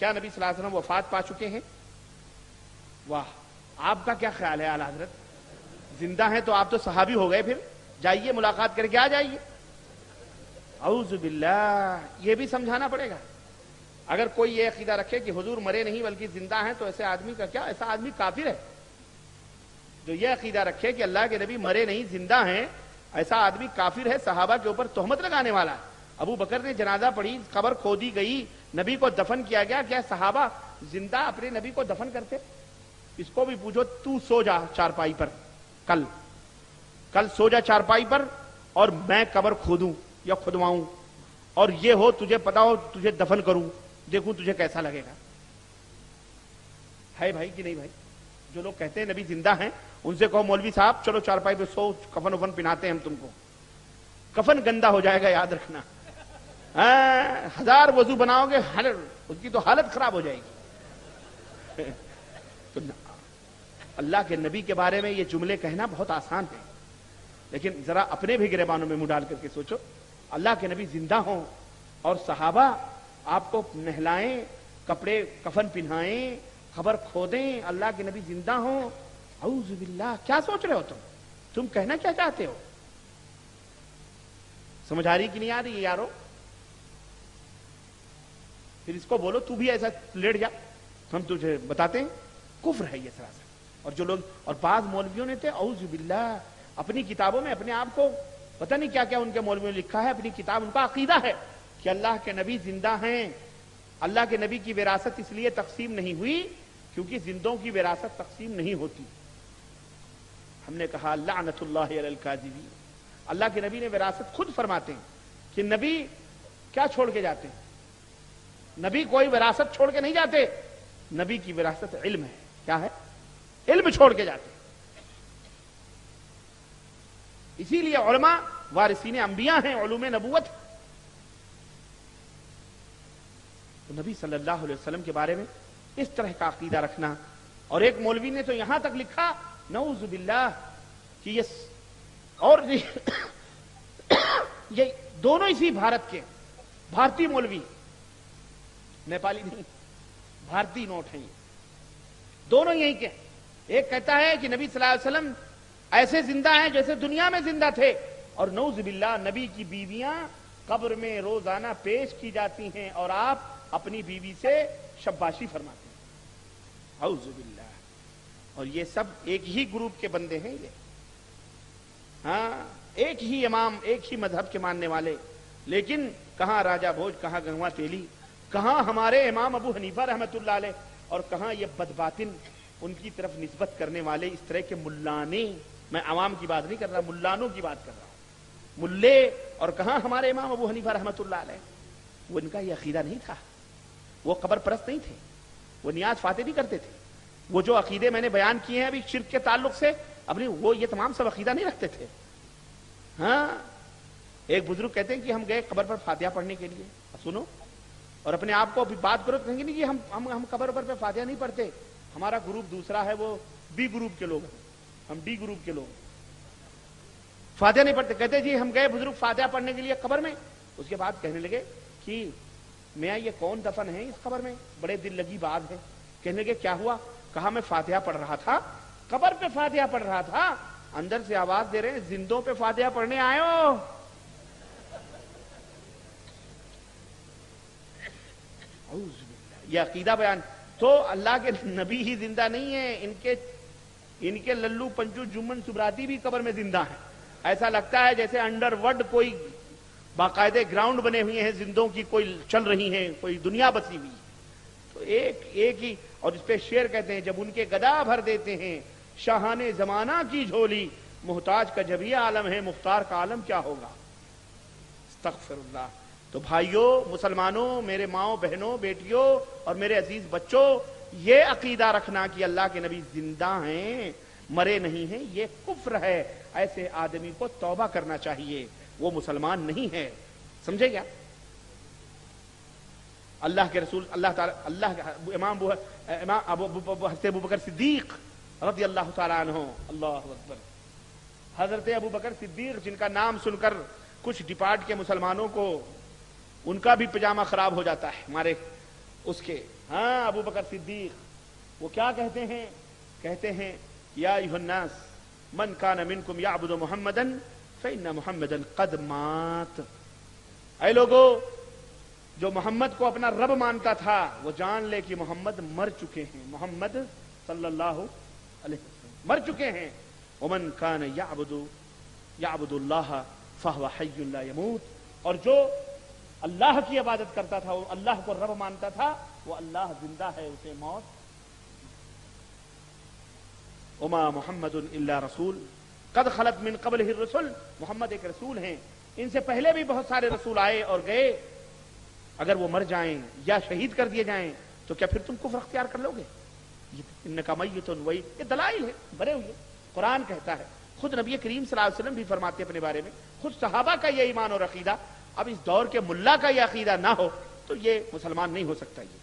کیا نبی صلی اللہ علیہ وسلم وفات پا چکے ہیں؟ واہ، آپ کا کیا خیال ہے اعلیٰ حضرت؟ زندہ ہیں تو آپ تو صحابی ہو گئے، پھر جائیے ملاقات کر کے آ جائیے۔ اعوذ باللہ، یہ بھی سمجھانا پڑے گا۔ اگر کوئی یہ عقیدہ رکھے کہ حضور مرے نہیں بلکہ زندہ ہیں تو ایسے آدمی کا کیا، ایسا آدمی کافر ہے۔ جو یہ عقیدہ رکھے کہ اللہ کے نبی مرے نہیں زندہ ہیں، ایسا آدمی کافر ہے، صحابہ کے اوپر تہمت لگانے والا ہے۔ ابو بکر نے جنازہ پڑھی، قبر کھودی گئی، نبی کو دفن کیا گیا، کیا صحابہ زندہ اپنے نبی کو دفن کرتے؟ اس کو بھی پوچھو، تو سو جا چارپائی پر، کل سو جا چارپائی پر اور میں قبر کھودوں یا کھدواؤں اور یہ ہو تجھے پتا ہو تجھے دفن کروں، دیکھوں تجھے کیسا لگے گا؟ ہے بھائی کہ نہیں بھائی؟ جو لوگ کہتے ہیں نبی زندہ ہیں ان سے کہو مولوی صاحب چلو چارپائی پہ سو، کفن وفن پہناتے ہیں ہم تم کو۔ کفن گندا ہو جائے گا، یاد رکھنا۔ 1000 وضو بناؤ گے اس کی تو حالت خراب ہو جائے گی۔ تو اللہ کے نبی کے بارے میں یہ جملے کہنا بہت آسان ہے، لیکن ذرا اپنے بھی گریبانوں میں منہ ڈال کر کے سوچو، اللہ کے نبی زندہ ہوں اور صحابہ آپ کو نہلائیں، کپڑے کفن پہنائیں، خبر کھودیں، اللہ کے نبی زندہ ہوں۔ اعوذ باللہ، کیا سوچ رہے ہو تم کہنا کیا چاہتے ہو؟ سمجھ آ رہی کہ نہیں آ رہی ہے یارو؟ پھر اس کو بولو تو بھی ایسا لیٹ جا، ہم تجھے بتاتے ہیں، کفر ہے یہ سراسر۔ اور جو لوگ، اور بعض مولویوں نے تھے اعوذ باللہ اپنی کتابوں میں اپنے آپ کو پتہ نہیں کیا کیا ان کے مولویوں نے لکھا ہے، اپنی کتاب، ان کا عقیدہ ہے کہ اللہ کے نبی زندہ ہیں۔ اللہ کے نبی کی وراثت اس لیے تقسیم نہیں ہوئی کیونکہ زندوں کی وراثت تقسیم نہیں ہوتی۔ ہم نے کہا لعنت اللہ علی الکاذبین، اللہ کے نبی نے وراثت خود فرماتے ہیں کہ نبی کیا چھوڑ کے جاتے ہیں؟ نبی کوئی وراثت چھوڑ کے نہیں جاتے، نبی کی وراثت علم ہے۔ کیا ہے؟ علم چھوڑ کے جاتے ہیں۔ اسی لیے علماء وارثین انبیاء ہیں، علوم نبوت۔ تو نبی صلی اللہ علیہ وسلم کے بارے میں اس طرح کا عقیدہ رکھنا، اور ایک مولوی نے تو یہاں تک لکھا نعوذ باللہ کہ یہ دونوں اسی بھارت کے، بھارتی مولوی، نیپالی نہیں، بھارتی نوٹ ہیں یہ، دونوں یہی کے۔ ایک کہتا ہے کہ نبی صلی اللہ علیہ وسلم ایسے زندہ ہیں جیسے دنیا میں زندہ تھے، اور نعوذ باللہ نبی کی بیویاں قبر میں روزانہ پیش کی جاتی ہیں اور آپ اپنی بیوی سے شباشی فرماتے ہیں۔ اعوذ باللہ۔ اور یہ سب ایک ہی گروپ کے بندے ہیں یہ، ہاں ایک ہی امام، ایک ہی مذہب کے ماننے والے، لیکن کہاں راجہ بھوج، کہاں گنگوا تیلی، کہاں ہمارے امام ابو حنیفہ رحمۃ اللہ علیہ، اور کہاں یہ بدباطن ان کی طرف نسبت کرنے والے اس طرح کے ملانے۔ میں عوام کی بات نہیں کر رہا، ملانوں کی بات کر رہا ہوں، ملے۔ اور کہاں ہمارے امام ابو حنیفہ رحمۃ اللہ علیہ، وہ ان کا یہ عقیدہ نہیں تھا، وہ قبر پرست نہیں تھے، وہ نیاز فاتح نہیں کرتے تھے، وہ جو عقیدے میں نے بیان کیے ہیں ابھی شرک کے تعلق سے، اپنی وہ یہ تمام سب عقیدہ نہیں رکھتے تھے۔ ہاں ایک بزرگ کہتے ہیں کہ ہم گئے قبر پر فاتحہ پڑھنے کے لیے، سنو، اور اپنے آپ کو ابھی بات کرو تو کہیں گے نہیں کہ ہم قبر پر فاتحہ نہیں پڑھتے، ہمارا گروپ دوسرا ہے، وہ بی گروپ کے لوگ ہیں، ہم ڈی گروپ کے لوگ فاتحہ نہیں پڑھتے۔ کہتے جی ہم گئے بزرگ فاتحہ پڑھنے کے لیے قبر میں، اس کے بعد کہنے لگے کہ میاں یہ کون دفن ہے اس قبر میں، بڑے دل لگی بات ہے۔ کہنے لگے کیا ہوا؟ کہا میں فاتحہ پڑھ رہا تھا، قبر پہ فاتحہ پڑھ رہا تھا، اندر سے آواز دے رہے ہیں زندوں پہ فاتحہ پڑھنے آئے ہو۔ یہ عقیدہ بیان تو اللہ کے نبی ہی زندہ نہیں ہے، ان کے للو پنچو جمن سبراتی بھی قبر میں زندہ ہیں۔ ایسا لگتا ہے جیسے انڈر ورلڈ کوئی باقاعدے گراؤنڈ بنے ہوئے ہیں زندوں کی، کوئی چل رہی ہیں، کوئی دنیا بسی ہوئی۔ تو ایک ہی، اور اس پہ شعر کہتے ہیں جب ان کے گدا بھر دیتے ہیں شاہان زمانہ کی جھولی، محتاج کا جب یہ عالم ہے مختار کا عالم کیا ہوگا۔ استغفر اللہ۔ تو بھائیوں، مسلمانوں، میرے ماؤں بہنوں، بیٹیوں اور میرے عزیز بچوں، یہ عقیدہ رکھنا کہ اللہ کے نبی زندہ ہیں، مرے نہیں ہیں، یہ کفر ہے۔ ایسے آدمی کو توبہ کرنا چاہیے، وہ مسلمان نہیں ہے۔ سمجھے کیا؟ اللہ کے رسول اللہ تعالی، امام ابو بکر صدیق رضی اللہ تعالیٰ عنہ، اللہ اکبر، حضرت ابو بکر صدیق جن کا نام سن کر کچھ ڈپارٹ کے مسلمانوں کو ان کا بھی پجامہ خراب ہو جاتا ہے ہمارے اس کے، ہاں ابو بکر صدیق وہ کیا کہتے ہیں یا ایھا الناس من کان منکم یعبد محمدا فإن محمدا قد مات، اے لوگو جو محمد کو اپنا رب مانتا تھا وہ جان لے کہ محمد مر چکے ہیں، محمد صلی اللہ علیہ وسلم مر چکے ہیں۔ ومن کان یعبد اللہ فہو حی لا یموت، اور جو اللہ کی عبادت کرتا تھا، وہ اللہ کو رب مانتا تھا، وہ اللہ زندہ ہے، اسے موت۔ وما محمد الا رسول قد خلت من قبلہ الرسل، محمد ایک رسول ہیں، ان سے پہلے بھی بہت سارے رسول آئے اور گئے، اگر وہ مر جائیں یا شہید کر دیے جائیں تو کیا پھر تم کفر اختیار کر لو گے؟ انکا میت وہی، یہ دلائل ہے بھرے ہوئے، قرآن کہتا ہے، خود نبی کریم صلی اللہ علیہ وسلم بھی فرماتے اپنے بارے میں، خود صحابہ کا یہ ایمان اور عقیدہ، اب اس دور کے ملا کا یہ عقیدہ نہ ہو تو یہ مسلمان نہیں ہو سکتا۔ یہ